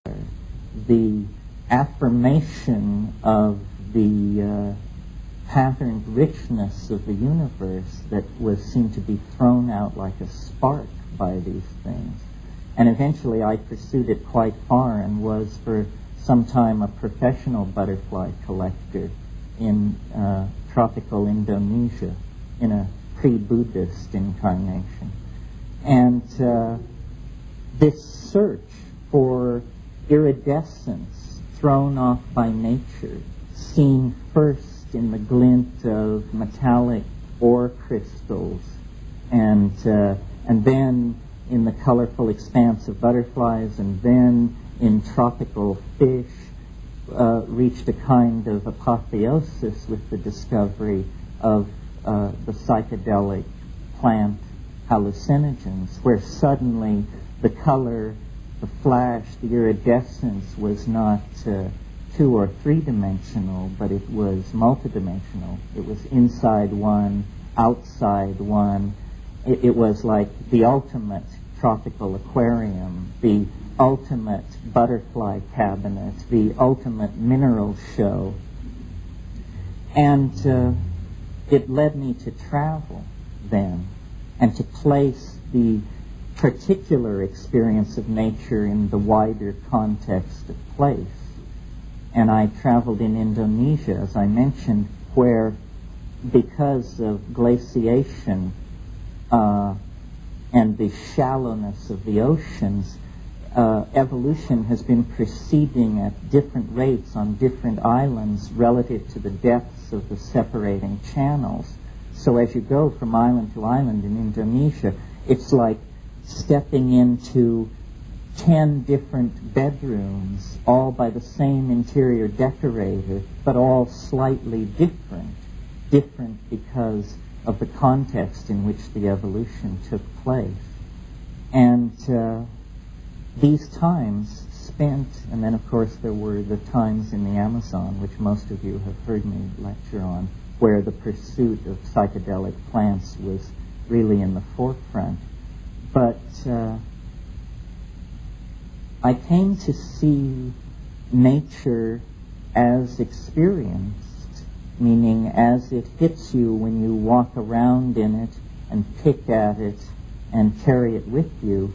the affirmation of the patterned richness of the universe that seemed to be thrown out like a spark by these things. And eventually I pursued it quite far and was for some time a professional butterfly collector in tropical Indonesia in a pre-Buddhist incarnation. And this search for iridescence thrown off by nature, seen first in the glint of metallic ore crystals, and then in the colorful expanse of butterflies, and then in tropical fish, reached a kind of apotheosis with the discovery of the psychedelic plant hallucinogens, where suddenly the color, the flash, the iridescence was not 2 or 3 dimensional, but it was multidimensional. It was inside one, outside one. It was like the ultimate tropical aquarium, the ultimate butterfly cabinet, the ultimate mineral show. And it led me to travel then and to place the particular experience of nature in the wider context of place. And I traveled in Indonesia, as I mentioned, where because of glaciation and the shallowness of the oceans, evolution has been proceeding at different rates on different islands relative to the depths of the separating channels. So as you go from island to island in Indonesia, it's like stepping into 10 different bedrooms, all by the same interior decorator, but all slightly different. Different because of the context in which the evolution took place. And these times spent, and then of course there were the times in the Amazon, which most of you have heard me lecture on, where the pursuit of psychedelic plants was really in the forefront. But I came to see nature as experienced, meaning as it hits you when you walk around in it and pick at it and carry it with you,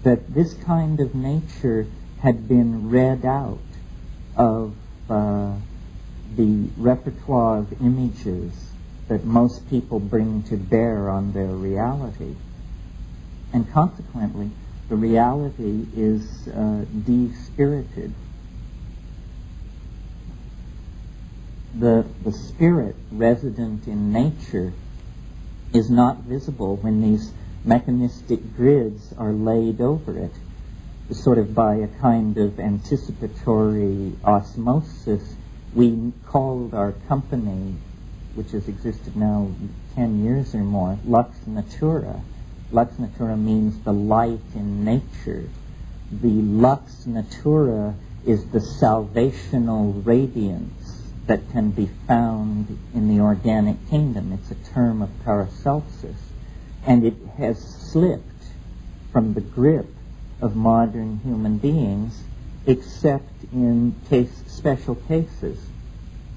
that this kind of nature had been read out of the repertoire of images that most people bring to bear on their reality. And consequently, the reality is de-spirited. The spirit resident in nature is not visible when these mechanistic grids are laid over it, sort of by a kind of anticipatory osmosis. We called our company, which has existed now 10 years or more, Lux Natura. Lux Natura means the light in nature. The Lux Natura is the salvational radiance that can be found in the organic kingdom. It's a term of Paracelsus. And it has slipped from the grip of modern human beings, except in special cases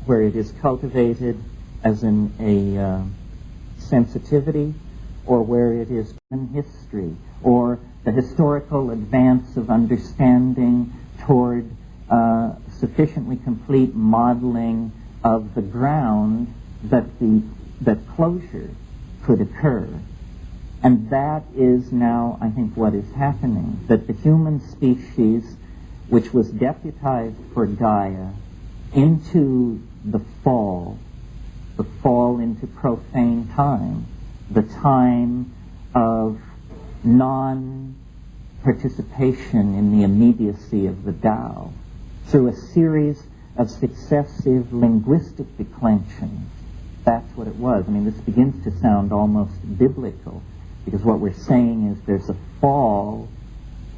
where it is cultivated as a sensitivity, or where it is in history, or the historical advance of understanding toward sufficiently complete modeling of the ground that closure could occur. And that is now, I think, what is happening, that the human species, which was deputized for Gaia, into the fall into profane time, the time of non-participation in the immediacy of the Tao, through a series of successive linguistic declensions. That's what it was. I mean, this begins to sound almost biblical, because what we're saying is there's a fall,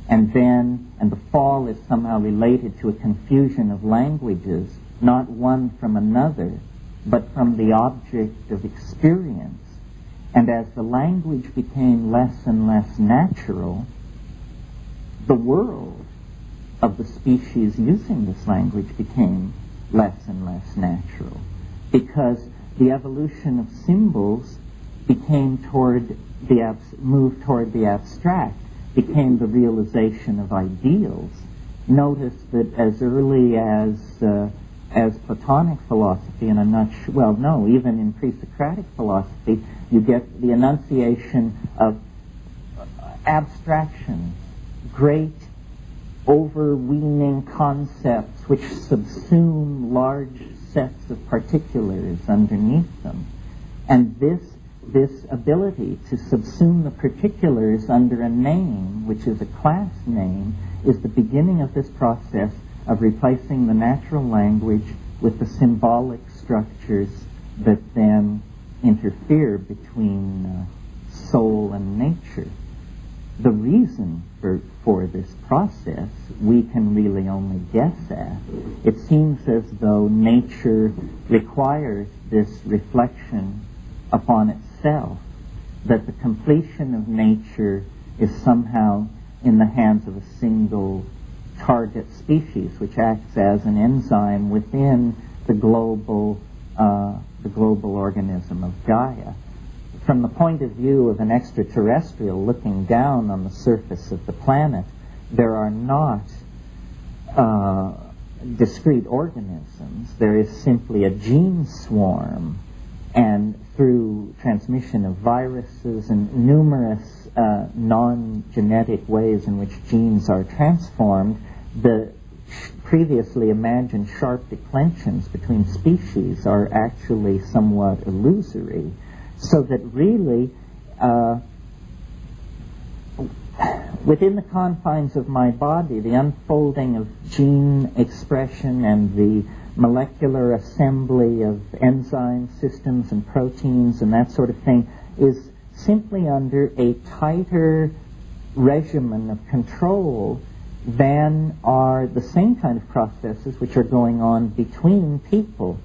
and the fall is somehow related to a confusion of languages, not one from another, but from the object of experience. And as the language became less and less natural, the world of the species using this language became less and less natural, because the evolution of symbols became moved toward the abstract, became the realization of ideals. Notice that as early as Platonic philosophy, and I'm not sure, well, no, even in pre-Socratic philosophy, you get the enunciation of abstractions, great overweening concepts which subsume large sets of particulars underneath them. And this ability to subsume the particulars under a name, which is a class name, is the beginning of this process of replacing the natural language with the symbolic structures that then interfere between soul and nature. The reason for this process we can really only guess at. It seems as though nature requires this reflection upon itself, that the completion of nature is somehow in the hands of a single target species, which acts as an enzyme within the global organism of Gaia. From the point of view of an extraterrestrial looking down on the surface of the planet, there are not discrete organisms. There is simply a gene swarm, and through transmission of viruses and numerous non-genetic ways in which genes are transformed, the previously imagined sharp declensions between species are actually somewhat illusory. So that really, within the confines of my body, the unfolding of gene expression and the molecular assembly of enzyme systems and proteins and that sort of thing is simply under a tighter regimen of control than are the same kind of processes which are going on between people.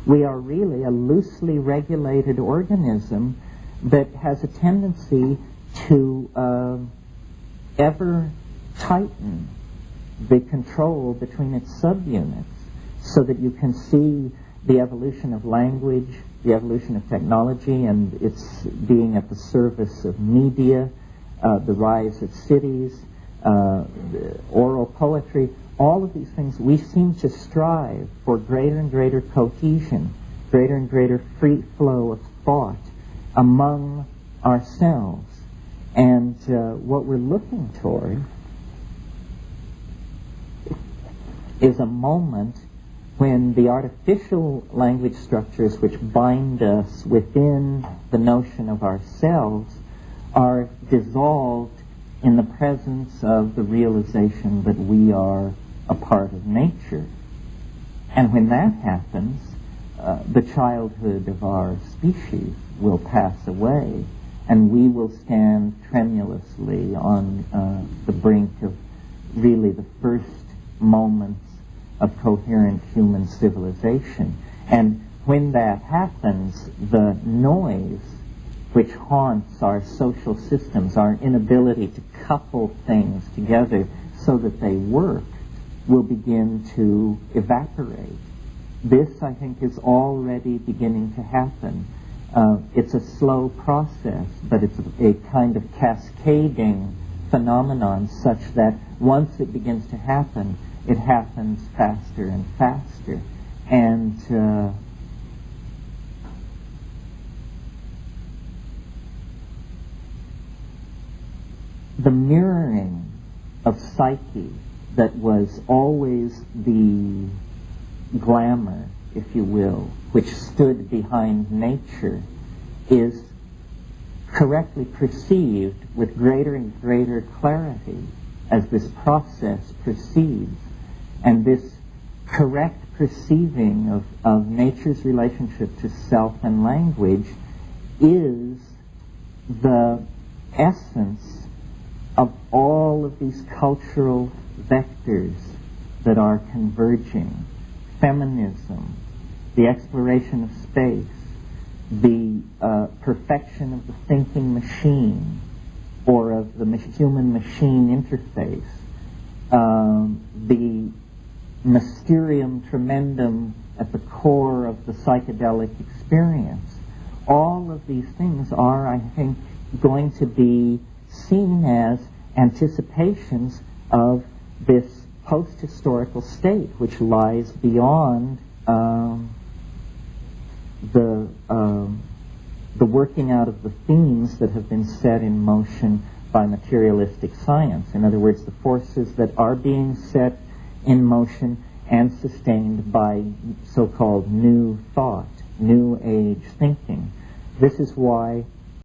We are really a loosely regulated organism that has a tendency to ever tighten the control between its subunits, so that you can see the evolution of language, the evolution of technology, and its being at the service of media, the rise of cities, oral poetry. All of these things, we seem to strive for greater and greater cohesion, greater and greater free flow of thought among ourselves. And what we're looking toward is a moment when the artificial language structures which bind us within the notion of ourselves are dissolved in the presence of the realization that we are a part of nature. And when that happens, the childhood of our species will pass away, and we will stand tremulously on the brink of really the first moments of coherent human civilization. And when that happens, the noise which haunts our social systems, our inability to couple things together so that they work, will begin to evaporate. This, I think, is already beginning to happen. It's a slow process, but it's a kind of cascading phenomenon such that once it begins to happen, it happens faster and faster. And the mirroring of psyche that was always the glamour, if you will, which stood behind nature, is correctly perceived with greater and greater clarity as this process proceeds. And this correct perceiving of nature's relationship to self and language is the essence of all of these cultural vectors that are converging. Feminism, the exploration of space, the perfection of the thinking machine, or of the human-machine interface, the mysterium tremendum at the core of the psychedelic experience. All of these things are, I think, going to be seen as anticipations of this post-historical state, which lies beyond the working out of the themes that have been set in motion by materialistic science. In other words, the forces that are being set in motion and sustained by so-called new thought, new age thinking. This is why